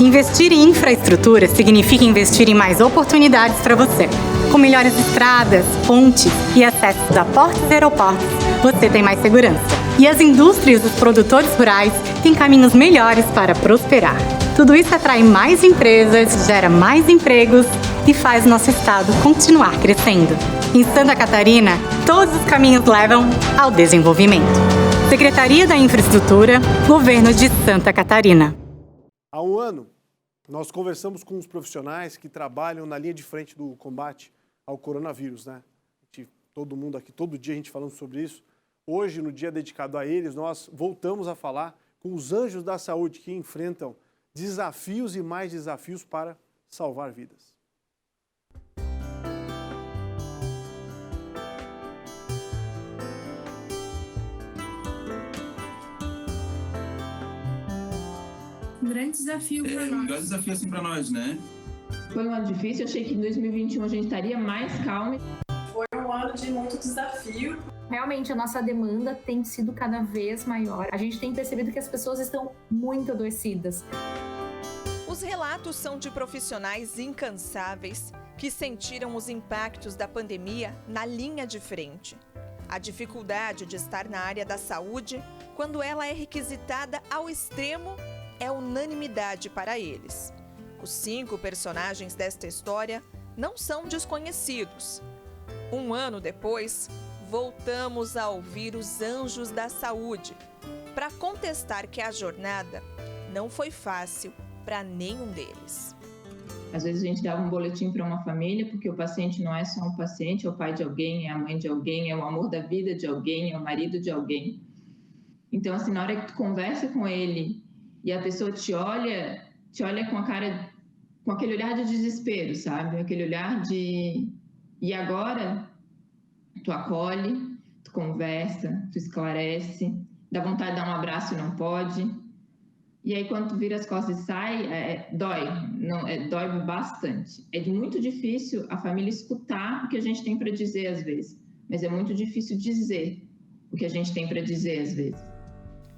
Investir em infraestrutura significa investir em mais oportunidades para você. Com melhores estradas, pontes e acessos a portos e aeroportos, você tem mais segurança. E as indústrias dos produtores rurais têm caminhos melhores para prosperar. Tudo isso atrai mais empresas, gera mais empregos e faz nosso estado continuar crescendo. Em Santa Catarina, todos os caminhos levam ao desenvolvimento. Secretaria da Infraestrutura, Governo de Santa Catarina. Há um ano, nós conversamos com os profissionais que trabalham na linha de frente do combate ao coronavírus, né? Todo mundo aqui, todo dia a gente falando sobre isso. Hoje, no dia dedicado a eles, nós voltamos a falar com os anjos da saúde que enfrentam desafios e mais desafios para salvar vidas. Um grande desafio para nós. Um grande desafio assim para nós, né? Foi um ano difícil, eu achei que em 2021 a gente estaria mais calmo. Foi um ano de muito desafio. Realmente a nossa demanda tem sido cada vez maior. A gente tem percebido que as pessoas estão muito adoecidas. Os relatos são de profissionais incansáveis que sentiram os impactos da pandemia na linha de frente. A dificuldade de estar na área da saúde, quando ela é requisitada ao extremo, é unanimidade para eles. Os 5 personagens desta história não são desconhecidos. Um ano depois, voltamos a ouvir os anjos da saúde para contestar que a jornada não foi fácil para nenhum deles. Às vezes a gente dava um boletim para uma família, porque o paciente não é só um paciente, é o pai de alguém, é a mãe de alguém, é o amor da vida de alguém, é o marido de alguém. Então, assim, na hora que tu conversa com ele e a pessoa te olha com a cara, com aquele olhar de desespero, sabe? Aquele olhar de... E agora? Tu acolhe, tu conversa, tu esclarece, dá vontade de dar um abraço e não pode. E aí, quando tu vira as costas e sai, dói. Dói bastante. É muito difícil a família escutar o que a gente tem para dizer às vezes. Mas é muito difícil dizer o que a gente tem para dizer às vezes.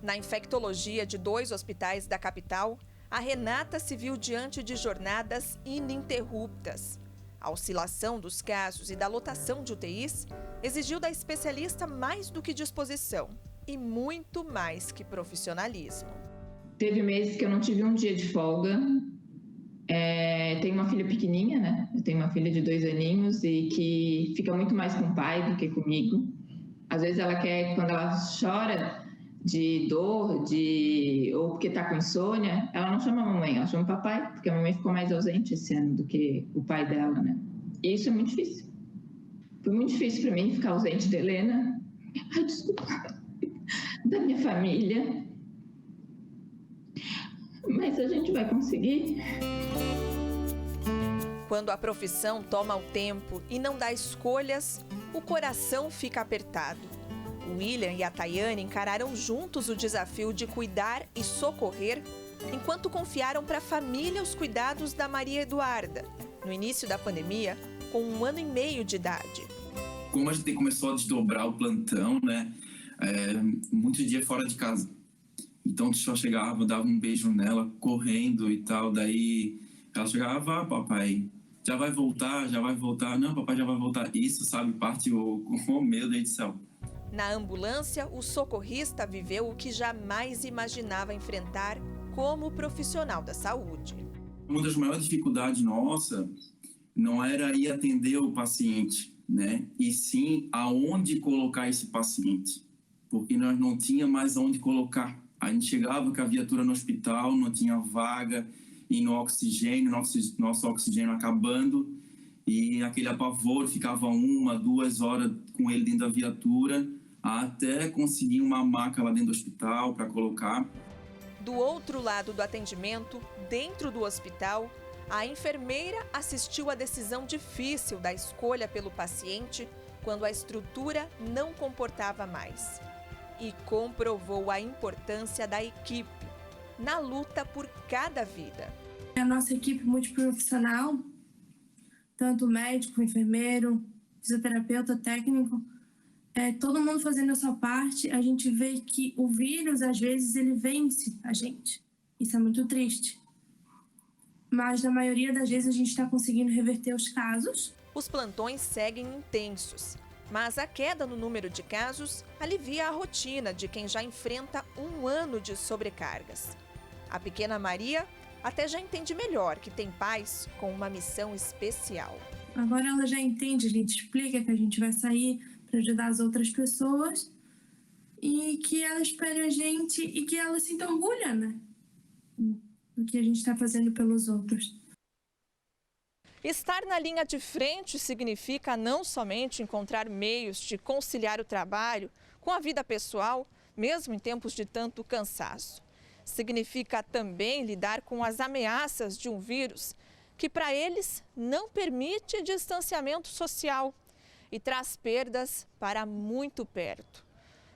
Na infectologia de 2 hospitais da capital, a Renata se viu diante de jornadas ininterruptas. A oscilação dos casos e da lotação de UTIs exigiu da especialista mais do que disposição e muito mais que profissionalismo. Teve meses que eu não tive um dia de folga. Tenho uma filha pequenininha, né? Eu tenho uma filha de 2 aninhos e que fica muito mais com o pai do que comigo. Às vezes ela quer, quando ela chora de dor, ou porque tá com insônia, ela não chama a mamãe, ela chama o papai, porque a mamãe ficou mais ausente esse ano do que o pai dela, né? E isso é muito difícil. Foi muito difícil para mim ficar ausente da Helena. Ai, desculpa. Da minha família. Mas a gente vai conseguir. Quando a profissão toma o tempo e não dá escolhas, o coração fica apertado. O William e a Tayane encararam juntos o desafio de cuidar e socorrer, enquanto confiaram para a família os cuidados da Maria Eduarda, no início da pandemia, com 1 ano e meio de idade. Como a gente começou a desdobrar o plantão, né? Muito dia fora de casa. Então, tu só chegava, dava um beijo nela, correndo e tal. Daí, ela chegava, ah, papai, já vai voltar. Não, papai, já vai voltar. Isso, sabe, parte o meu Deus do céu. Na ambulância, o socorrista viveu o que jamais imaginava enfrentar como profissional da saúde. Uma das maiores dificuldades nossa não era ir atender o paciente, né? E sim aonde colocar esse paciente. Porque nós não tínhamos mais aonde colocar. A gente chegava com a viatura no hospital, não tinha vaga, e no oxigênio, nosso oxigênio acabando, e aquele apavoro, ficava 1, 2 horas com ele dentro da viatura, até conseguir uma maca lá dentro do hospital para colocar. Do outro lado do atendimento, dentro do hospital, a enfermeira assistiu à decisão difícil da escolha pelo paciente quando a estrutura não comportava mais. E comprovou a importância da equipe na luta por cada vida. A nossa equipe multiprofissional, tanto médico, enfermeiro, fisioterapeuta, técnico, todo mundo fazendo a sua parte, a gente vê que o vírus, às vezes, ele vence a gente. Isso é muito triste. mas na maioria das vezes a gente está conseguindo reverter os casos. Os plantões seguem intensos, mas a queda no número de casos alivia a rotina de quem já enfrenta 1 ano de sobrecargas. A pequena Maria até já entende melhor que tem pais com uma missão especial. Agora ela já entende, a gente explica que a gente vai sair para ajudar as outras pessoas e que ela espera a gente e que ela sinta orgulho, né? Do que a gente está fazendo pelos outros. Estar na linha de frente significa não somente encontrar meios de conciliar o trabalho com a vida pessoal, mesmo em tempos de tanto cansaço. Significa também lidar com as ameaças de um vírus que, para eles, não permite distanciamento social e traz perdas para muito perto.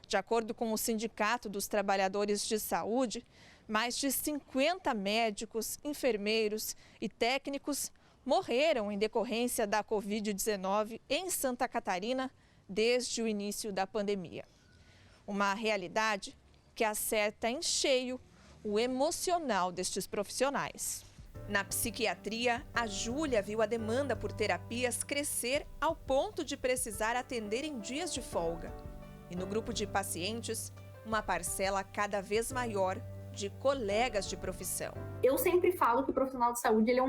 De acordo com o Sindicato dos Trabalhadores de Saúde, mais de 50 médicos, enfermeiros e técnicos morreram em decorrência da Covid-19 em Santa Catarina desde o início da pandemia. Uma realidade que acerta em cheio o emocional destes profissionais. Na psiquiatria, a Júlia viu a demanda por terapias crescer ao ponto de precisar atender em dias de folga. E no grupo de pacientes, uma parcela cada vez maior de colegas de profissão. Eu sempre falo que o profissional de saúde ele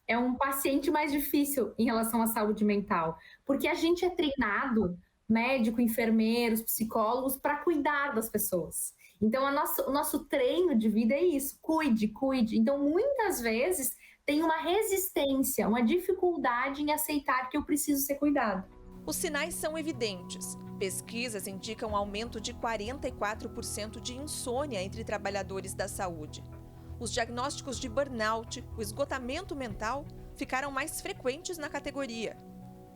é um paciente mais difícil em relação à saúde mental, porque a gente é treinado, médico, enfermeiros, psicólogos, para cuidar das pessoas. Então, o nosso treino de vida é isso, cuide. Então, muitas vezes, tem uma resistência, uma dificuldade em aceitar que eu preciso ser cuidado. Os sinais são evidentes. Pesquisas indicam um aumento de 44% de insônia entre trabalhadores da saúde. Os diagnósticos de burnout, o esgotamento mental, ficaram mais frequentes na categoria.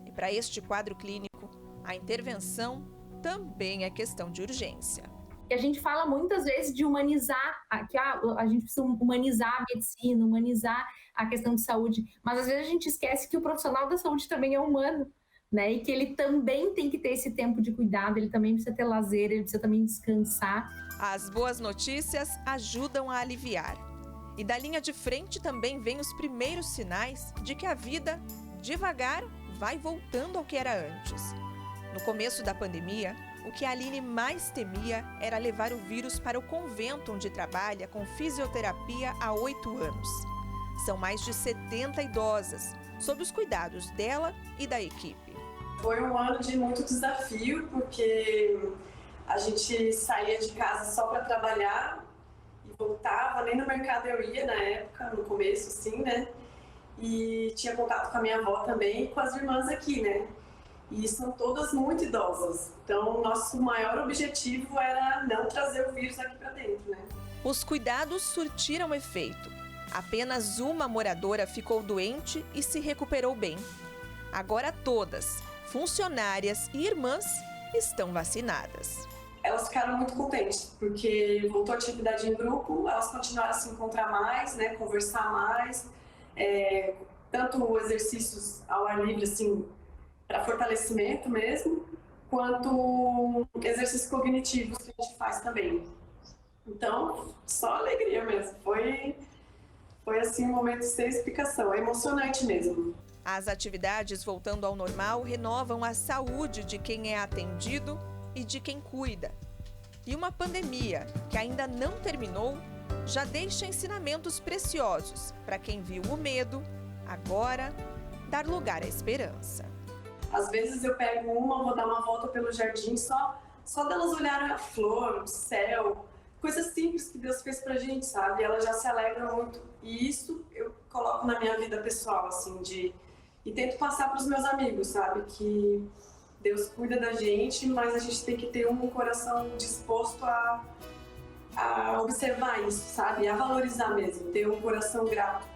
E para este quadro clínico, a intervenção também é questão de urgência. A gente fala muitas vezes de humanizar, que a gente precisa humanizar a medicina, humanizar a questão de saúde, mas às vezes a gente esquece que o profissional da saúde também é humano, né? E que ele também tem que ter esse tempo de cuidado, ele também precisa ter lazer, ele precisa também descansar. As boas notícias ajudam a aliviar. E da linha de frente também vêm os primeiros sinais de que a vida, devagar, vai voltando ao que era antes. No começo da pandemia, o que a Aline mais temia era levar o vírus para o convento onde trabalha com fisioterapia há 8 anos. São mais de 70 idosas, sob os cuidados dela e da equipe. Foi um ano de muito desafio, porque a gente saía de casa só para trabalhar e voltava, nem no mercado eu ia na época, no começo, assim, né? E tinha contato com a minha avó também e com as irmãs aqui, né? E são todas muito idosas. Então, nosso maior objetivo era não trazer o vírus aqui para dentro, né? Os cuidados surtiram efeito. Apenas uma moradora ficou doente e se recuperou bem. Agora todas, funcionárias e irmãs, estão vacinadas. Elas ficaram muito contentes, porque voltou a atividade em grupo, elas continuaram a se encontrar mais, né, conversar mais, tanto exercícios ao ar livre, assim, para fortalecimento mesmo, quanto exercícios cognitivos que a gente faz também. Então, só alegria mesmo. Foi assim um momento sem explicação, é emocionante mesmo. As atividades voltando ao normal renovam a saúde de quem é atendido e de quem cuida. E uma pandemia que ainda não terminou já deixa ensinamentos preciosos para quem viu o medo, agora dar lugar à esperança. Às vezes eu pego vou dar uma volta pelo jardim, só delas olharem a flor, o céu, coisas simples que Deus fez pra gente, sabe? Elas já se alegram muito. E isso eu coloco na minha vida pessoal, assim, e tento passar pros meus amigos, sabe? Que Deus cuida da gente, mas a gente tem que ter um coração disposto a observar isso, sabe? A valorizar mesmo, ter um coração grato.